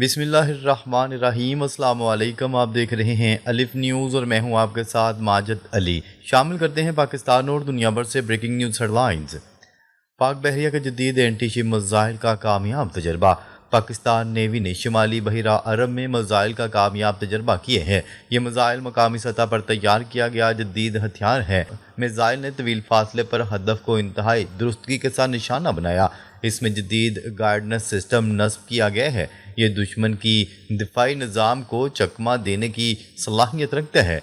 بسم اللہ الرحمن الرحیم۔ السلام علیکم، آپ دیکھ رہے ہیں الف نیوز اور میں ہوں آپ کے ساتھ ماجد علی۔ شامل کرتے ہیں پاکستان اور دنیا بھر سے بریکنگ نیوز ہیڈ لائنز۔ پاک بحریہ کے جدید اینٹی شپ میزائل کا کامیاب تجربہ۔ پاکستان نیوی نے شمالی بحیرہ عرب میں میزائل کا کامیاب تجربہ کیے ہیں۔ یہ میزائل مقامی سطح پر تیار کیا گیا جدید ہتھیار ہے۔ میزائل نے طویل فاصلے پر ہدف کو انتہائی درستگی کے ساتھ نشانہ بنایا۔ اس میں جدید گائیڈنس سسٹم نصب کیا گیا ہے۔ یہ دشمن کی دفاعی نظام کو چکمہ دینے کی صلاحیت رکھتا ہے۔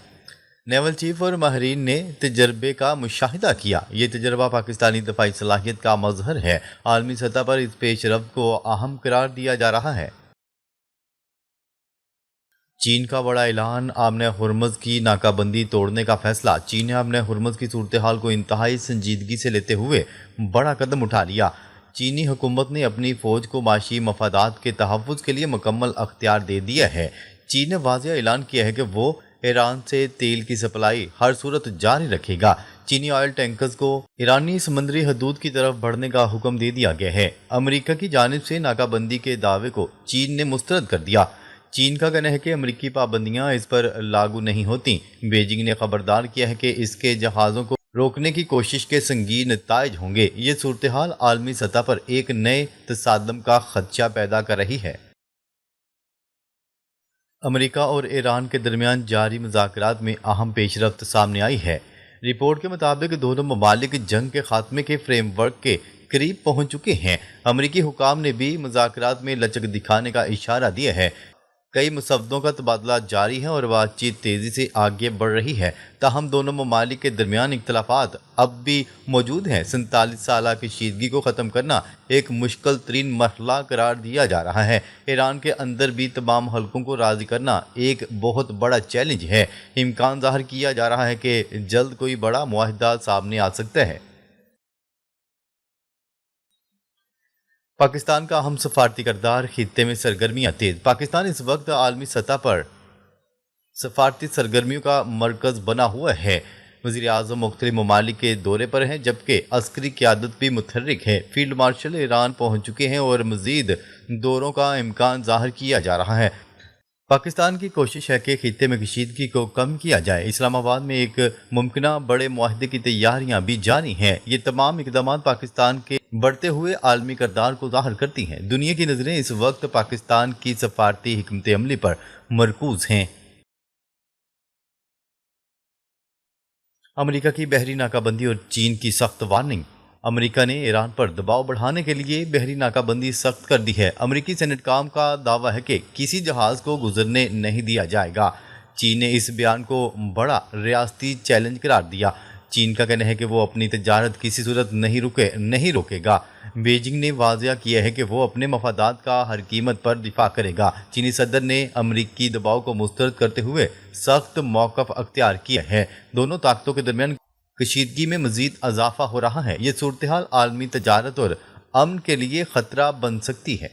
نیول چیف اور ماہرین نے تجربے کا مشاہدہ کیا۔ یہ تجربہ پاکستانی دفاعی صلاحیت کا مظہر ہے۔ عالمی سطح پر اس پیش رفت کو اہم قرار دیا جا رہا ہے۔ چین کا بڑا اعلان، آبنۂ ہرمز کی ناکہ بندی توڑنے کا فیصلہ۔ چین نے آبنۂ ہرمز کی صورتحال کو انتہائی سنجیدگی سے لیتے ہوئے بڑا قدم اٹھا لیا۔ چینی حکومت نے اپنی فوج کو معاشی مفادات کے تحفظ کے لیے مکمل اختیار دے دیا ہے۔ چین نے واضح اعلان کیا ہے کہ وہ ایران سے تیل کی سپلائی ہر صورت جاری رکھے گا۔ چینی آئل ٹینکرز کو ایرانی سمندری حدود کی طرف بڑھنے کا حکم دے دیا گیا ہے۔ امریکہ کی جانب سے ناکہ بندی کے دعوے کو چین نے مسترد کر دیا۔ چین کا کہنا ہے کہ امریکی پابندیاں اس پر لاگو نہیں ہوتیں۔ بیجنگ نے خبردار کیا ہے کہ اس کے جہازوں کو روکنے کی کوشش کے سنگین نتائج ہوں گے۔ یہ صورتحال عالمی سطح پر ایک نئے تصادم کا خدشہ پیدا کر رہی ہے۔ امریکہ اور ایران کے درمیان جاری مذاکرات میں اہم پیش رفت سامنے آئی ہے۔ رپورٹ کے مطابق دونوں ممالک جنگ کے خاتمے کے فریم ورک کے قریب پہنچ چکے ہیں۔ امریکی حکام نے بھی مذاکرات میں لچک دکھانے کا اشارہ دیا ہے۔ کئی مسودوں کا تبادلہ جاری ہے اور بات چیت تیزی سے آگے بڑھ رہی ہے۔ تاہم دونوں ممالک کے درمیان اختلافات اب بھی موجود ہیں۔ 47 سالہ کشیدگی کو ختم کرنا ایک مشکل ترین مرحلہ قرار دیا جا رہا ہے۔ ایران کے اندر بھی تمام حلقوں کو راضی کرنا ایک بہت بڑا چیلنج ہے۔ امکان ظاہر کیا جا رہا ہے کہ جلد کوئی بڑا معاہدہ سامنے آ سکتا ہے۔ پاکستان کا اہم سفارتی کردار، خطے میں سرگرمیاں تیز۔ پاکستان اس وقت عالمی سطح پر سفارتی سرگرمیوں کا مرکز بنا ہوا ہے۔ وزیر اعظم مختلف ممالک کے دورے پر ہیں جبکہ عسکری قیادت بھی متحرک ہے۔ فیلڈ مارشل ایران پہنچ چکے ہیں اور مزید دوروں کا امکان ظاہر کیا جا رہا ہے۔ پاکستان کی کوشش ہے کہ خطے میں کشیدگی کو کم کیا جائے۔ اسلام آباد میں ایک ممکنہ بڑے معاہدے کی تیاریاں بھی جاری ہیں۔ یہ تمام اقدامات پاکستان کے بڑھتے ہوئے عالمی کردار کو ظاہر کرتی ہیں۔ دنیا کی نظریں اس وقت پاکستان کی سفارتی حکمت عملی پر مرکوز ہیں۔ امریکہ کی بحری ناکہ بندی اور چین کی سخت وارننگ۔ امریکہ نے ایران پر دباؤ بڑھانے کے لیے بحری ناکہ بندی سخت کر دی ہے۔ امریکی سینٹ کام کا دعویٰ ہے کہ کسی جہاز کو گزرنے نہیں دیا جائے گا۔ چین نے اس بیان کو بڑا ریاستی چیلنج قرار دیا۔ چین کا کہنا ہے کہ وہ اپنی تجارت کسی صورت نہیں روکے گا۔ بیجنگ نے واضح کیا ہے کہ وہ اپنے مفادات کا ہر قیمت پر دفاع کرے گا۔ چینی صدر نے امریکی دباؤ کو مسترد کرتے ہوئے سخت موقف اختیار کیا ہے۔ دونوں طاقتوں کے درمیان کشیدگی میں مزید اضافہ ہو رہا ہے۔ یہ صورتحال عالمی تجارت اور امن کے لیے خطرہ بن سکتی ہے۔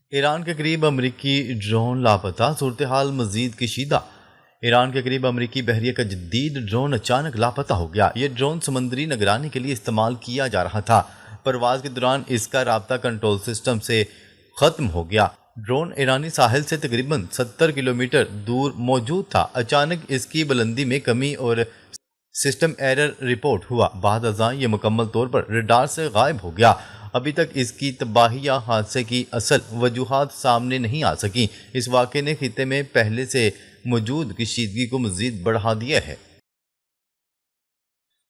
ایران کے قریب امریکی ڈرون لاپتہ، صورتحال مزید کشیدہ۔ ایران کے قریب امریکی بحریہ کا جدید ڈرون اچانک لاپتہ ہو گیا۔ یہ ڈرون سمندری نگرانی کے لیے استعمال کیا جا رہا تھا۔ پرواز کے دوران اس کا رابطہ کنٹرول سسٹم سے ختم ہو گیا۔ ڈرون ایرانی ساحل سے تقریباً 70 کلومیٹر دور موجود تھا۔ اچانک اس کی بلندی میں کمی اور سسٹم ایرر رپورٹ ہوا۔ بعد ازاں یہ مکمل طور پر ریڈار سے غائب ہو گیا۔ ابھی تک اس کی تباہی یا حادثے کی اصل وجوہات سامنے نہیں آ سکیں۔ اس واقعے نے خطے میں پہلے سے موجود کشیدگی کو مزید بڑھا دیا ہے۔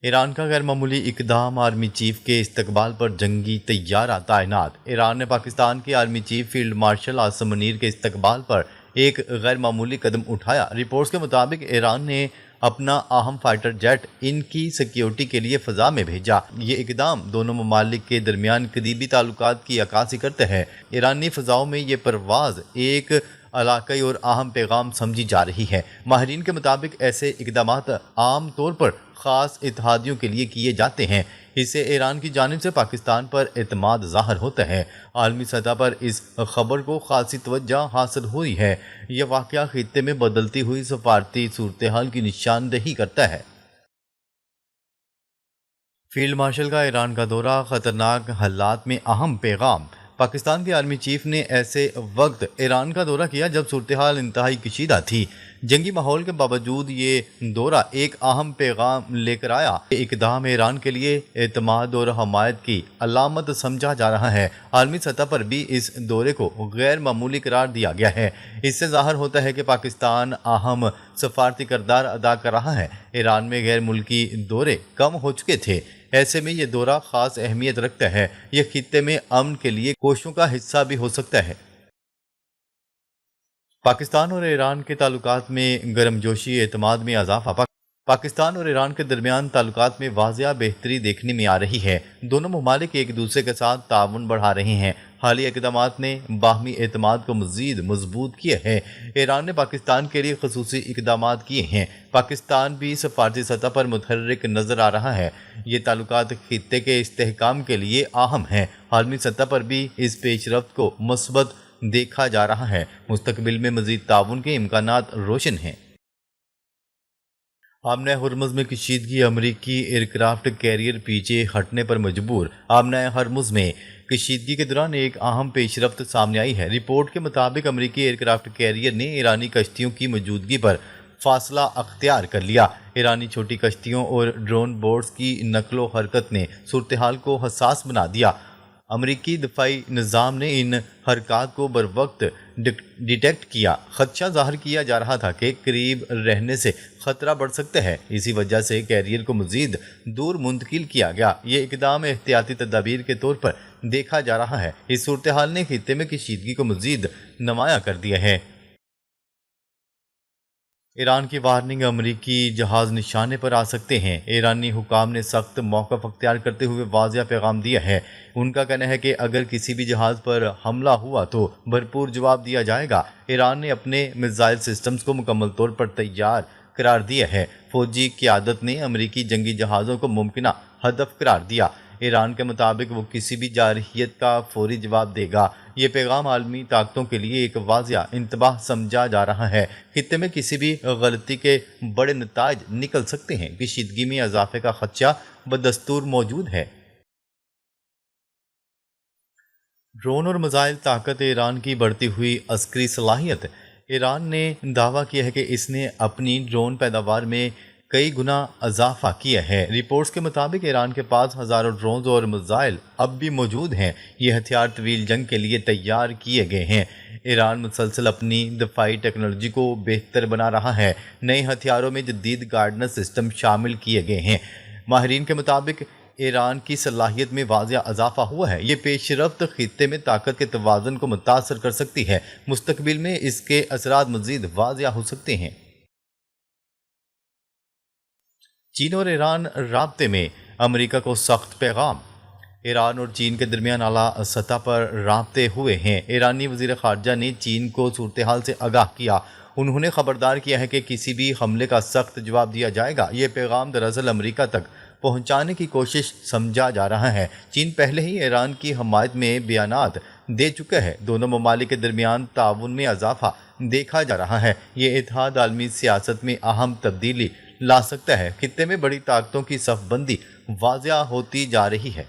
ایران کا غیر معمولی اقدام، آرمی چیف کے استقبال پر جنگی طیارہ تعینات۔ ایران نے پاکستان کے army chief field marshal Asim Munir کے استقبال پر ایک غیر معمولی قدم اٹھایا۔ رپورٹس کے مطابق ایران نے اپنا اہم فائٹر جیٹ ان کی سیکیورٹی کے لیے فضا میں بھیجا۔ یہ اقدام دونوں ممالک کے درمیان قریبی تعلقات کی عکاسی کرتا ہے۔ ایرانی فضاؤں میں یہ پرواز ایک علاقائی اور اہم پیغام سمجھی جا رہی ہے۔ ماہرین کے مطابق ایسے اقدامات عام طور پر خاص اتحادیوں کے لیے کیے جاتے ہیں۔ اس سے ایران کی جانب سے پاکستان پر اعتماد ظاہر ہوتا ہے۔ عالمی سطح پر اس خبر کو خاصی توجہ حاصل ہوئی ہے۔ یہ واقعہ خطے میں بدلتی ہوئی سفارتی صورتحال کی نشاندہی کرتا ہے۔ فیلڈ مارشل کا ایران کا دورہ، خطرناک حالات میں اہم پیغام۔ پاکستان کے آرمی چیف نے ایسے وقت ایران کا دورہ کیا جب صورتحال انتہائی کشیدہ تھی۔ جنگی ماحول کے باوجود یہ دورہ ایک اہم پیغام لے کر آیا۔ یہ اقدام ایران کے لیے اعتماد اور حمایت کی علامت سمجھا جا رہا ہے۔ عالمی سطح پر بھی اس دورے کو غیر معمولی قرار دیا گیا ہے۔ اس سے ظاہر ہوتا ہے کہ پاکستان اہم سفارتی کردار ادا کر رہا ہے۔ ایران میں غیر ملکی دورے کم ہو چکے تھے، ایسے میں یہ دورہ خاص اہمیت رکھتا ہے۔ یہ خطے میں امن کے لیے کوششوں کا حصہ بھی ہو سکتا ہے۔ پاکستان اور ایران کے تعلقات میں گرم جوشی، اعتماد میں اضافہ۔ پاکستان اور ایران کے درمیان تعلقات میں واضح بہتری دیکھنے میں آ رہی ہے۔ دونوں ممالک ایک دوسرے کے ساتھ تعاون بڑھا رہے ہیں۔ حالیہ اقدامات نے باہمی اعتماد کو مزید مضبوط کیا ہے۔ ایران نے پاکستان کے لیے خصوصی اقدامات کیے ہیں۔ پاکستان بھی سفارتی سطح پر متحرک نظر آ رہا ہے۔ یہ تعلقات خطے کے استحکام کے لیے اہم ہیں۔ عالمی سطح پر بھی اس پیش رفت کو مثبت دیکھا جا رہا ہے۔ مستقبل میں مزید تعاون کے امکانات روشن ہیں۔ آمنہ ہرمز میں کشیدگی، امریکی ایئرکرافٹ کیریئر پیچھے ہٹنے پر مجبور۔ آمنہ ہرمز میں کشیدگی کے دوران ایک اہم پیش رفت سامنے آئی ہے۔ رپورٹ کے مطابق امریکی ایئرکرافٹ کیریئر نے ایرانی کشتیوں کی موجودگی پر فاصلہ اختیار کر لیا۔ ایرانی چھوٹی کشتیوں اور ڈرون بوٹس کی نقل و حرکت نے صورتحال کو حساس بنا دیا۔ امریکی دفاعی نظام نے ان حرکات کو بروقت ڈیٹیکٹ کیا۔ خدشہ ظاہر کیا جا رہا تھا کہ قریب رہنے سے خطرہ بڑھ سکتا ہے۔ اسی وجہ سے کیریئر کو مزید دور منتقل کیا گیا۔ یہ اقدام احتیاطی تدابیر کے طور پر دیکھا جا رہا ہے۔ اس صورتحال نے خطے میں کشیدگی کو مزید نمایاں کر دیا ہے۔ ایران کی وارننگ، امریکی جہاز نشانے پر آ سکتے ہیں۔ ایرانی حکام نے سخت موقف اختیار کرتے ہوئے واضح پیغام دیا ہے۔ ان کا کہنا ہے کہ اگر کسی بھی جہاز پر حملہ ہوا تو بھرپور جواب دیا جائے گا۔ ایران نے اپنے میزائل سسٹمز کو مکمل طور پر تیار قرار دیا ہے۔ فوجی قیادت نے امریکی جنگی جہازوں کو ممکنہ ہدف قرار دیا۔ ایران کے مطابق وہ کسی بھی جارحیت کا فوری جواب دے گا۔ یہ پیغام عالمی طاقتوں کے لیے ایک واضح انتباہ سمجھا جا رہا ہے۔ خطے میں کسی بھی غلطی کے بڑے نتائج نکل سکتے ہیں۔ کشیدگی میں اضافے کا خدشہ بدستور موجود ہے۔ ڈرون اور میزائل طاقت، ایران کی بڑھتی ہوئی عسکری صلاحیت۔ ایران نے دعویٰ کیا ہے کہ اس نے اپنی ڈرون پیداوار میں کئی گنا اضافہ کیا ہے۔ رپورٹس کے مطابق ایران کے پاس ہزاروں ڈرونز اور میزائل اب بھی موجود ہیں۔ یہ ہتھیار طویل جنگ کے لیے تیار کیے گئے ہیں۔ ایران مسلسل اپنی دفاعی ٹیکنالوجی کو بہتر بنا رہا ہے۔ نئے ہتھیاروں میں جدید گارڈنر سسٹم شامل کیے گئے ہیں۔ ماہرین کے مطابق ایران کی صلاحیت میں واضح اضافہ ہوا ہے۔ یہ پیش رفت خطے میں طاقت کے توازن کو متاثر کر سکتی ہے۔ مستقبل میں اس کے اثرات مزید واضح ہو سکتے ہیں۔ چین اور ایران رابطے میں، امریکہ کو سخت پیغام۔ ایران اور چین کے درمیان اعلیٰ سطح پر رابطے ہوئے ہیں۔ ایرانی وزیر خارجہ نے چین کو صورتحال سے آگاہ کیا۔ انہوں نے خبردار کیا ہے کہ کسی بھی حملے کا سخت جواب دیا جائے گا۔ یہ پیغام دراصل امریکہ تک پہنچانے کی کوشش سمجھا جا رہا ہے۔ چین پہلے ہی ایران کی حمایت میں بیانات دے چکا ہے۔ دونوں ممالک کے درمیان تعاون میں اضافہ دیکھا جا رہا ہے۔ یہ اتحاد عالمی سیاست میں اہم تبدیلی لا سکتا ہے۔ خطے میں بڑی طاقتوں کی صف بندی واضح ہوتی جا رہی ہے۔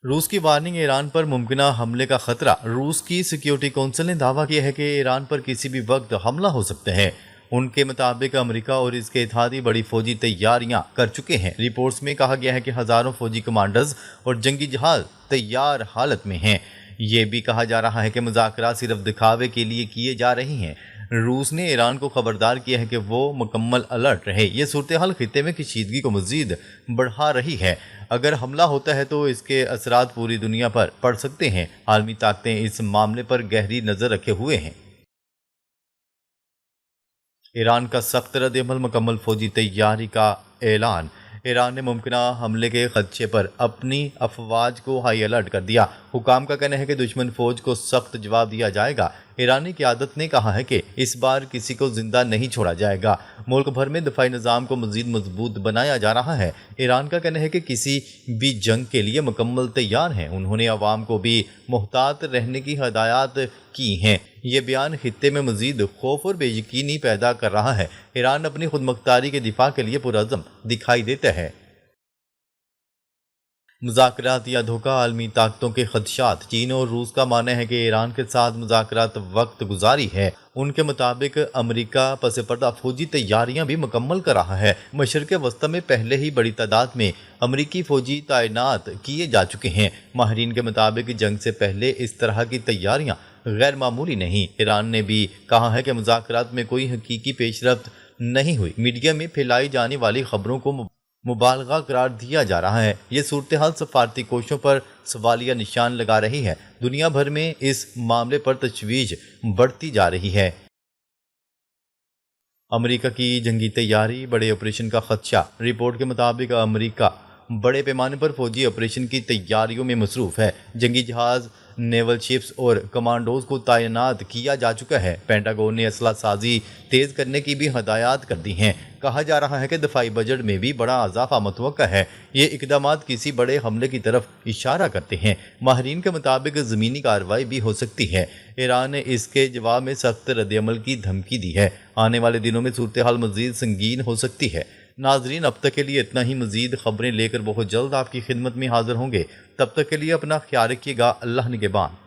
روس کی وارننگ، ایران پر ممکنہ حملے کا خطرہ۔ روس کی سیکیورٹی کونسل نے دعویٰ کیا ہے کہ ایران پر کسی بھی وقت حملہ ہو سکتا ہے۔ ان کے مطابق امریکہ اور اس کے اتحادی بڑی فوجی تیاریاں کر چکے ہیں۔ رپورٹس میں کہا گیا ہے کہ ہزاروں فوجی کمانڈرز اور جنگی جہاز تیار حالت میں ہیں۔ یہ بھی کہا جا رہا ہے کہ مذاکرات صرف دکھاوے کے لیے کیے جا رہے ہیں۔ روس نے ایران کو خبردار کیا ہے کہ وہ مکمل الرٹ رہے۔ یہ صورتحال خطے میں کشیدگی کو مزید بڑھا رہی ہے۔ اگر حملہ ہوتا ہے تو اس کے اثرات پوری دنیا پر پڑ سکتے ہیں۔ عالمی طاقتیں اس معاملے پر گہری نظر رکھے ہوئے ہیں۔ ایران کا سخت رد عمل، مکمل فوجی تیاری کا اعلان۔ ایران نے ممکنہ حملے کے خدشے پر اپنی افواج کو ہائی الرٹ کر دیا۔ حکام کا کہنا ہے کہ دشمن فوج کو سخت جواب دیا جائے گا۔ ایرانی قیادت نے کہا ہے کہ اس بار کسی کو زندہ نہیں چھوڑا جائے گا۔ ملک بھر میں دفاعی نظام کو مزید مضبوط بنایا جا رہا ہے۔ ایران کا کہنا ہے کہ کسی بھی جنگ کے لیے مکمل تیار ہیں۔ انہوں نے عوام کو بھی محتاط رہنے کی ہدایات کی ہیں۔ یہ بیان خطے میں مزید خوف اور بے یقینی پیدا کر رہا ہے۔ ایران اپنی خود مختاری کے دفاع کے لیے پرعزم دکھائی دیتا ہے۔ مذاکرات یا دھوکہ عالمی طاقتوں کے خدشات۔ چین اور روس کا ماننا ہے کہ ایران کے ساتھ مذاکرات وقت گزاری ہے۔ ان کے مطابق امریکہ پس پردہ فوجی تیاریاں بھی مکمل کر رہا ہے۔ مشرق وسطی میں پہلے ہی بڑی تعداد میں امریکی فوجی تعینات کیے جا چکے ہیں۔ ماہرین کے مطابق جنگ سے پہلے اس طرح کی تیاریاں غیر معمولی نہیں۔ ایران نے بھی کہا ہے کہ مذاکرات میں کوئی حقیقی پیش رفت نہیں ہوئی۔ میڈیا میں پھیلائی جانے والی خبروں کو مبالغہ قرار دیا جا رہا ہے۔ یہ صورتحال سفارتی کوششوں پر سوالیہ نشان لگا رہی ہے۔ دنیا بھر میں اس معاملے پر تشویش بڑھتی جا رہی ہے۔ امریکہ کی جنگی تیاری، بڑے آپریشن کا خدشہ۔ رپورٹ کے مطابق امریکہ بڑے پیمانے پر فوجی آپریشن کی تیاریوں میں مصروف ہے۔ جنگی جہاز، نیول شپس اور کمانڈوز کو تعینات کیا جا چکا ہے۔ پینٹاگون نے اسلحہ سازی تیز کرنے کی بھی ہدایات کر دی ہیں۔ کہا جا رہا ہے کہ دفاعی بجٹ میں بھی بڑا اضافہ متوقع ہے۔ یہ اقدامات کسی بڑے حملے کی طرف اشارہ کرتے ہیں۔ ماہرین کے مطابق زمینی کارروائی بھی ہو سکتی ہے۔ ایران نے اس کے جواب میں سخت رد عمل کی دھمکی دی ہے۔ آنے والے دنوں میں صورتحال مزید سنگین ہو سکتی ہے۔ ناظرین، اب تک کے لیے اتنا ہی۔ مزید خبریں لے کر بہت جلد آپ کی خدمت میں حاضر ہوں گے۔ تب تک کے لیے اپنا خیال رکھیے گا۔ اللہ نگہبان۔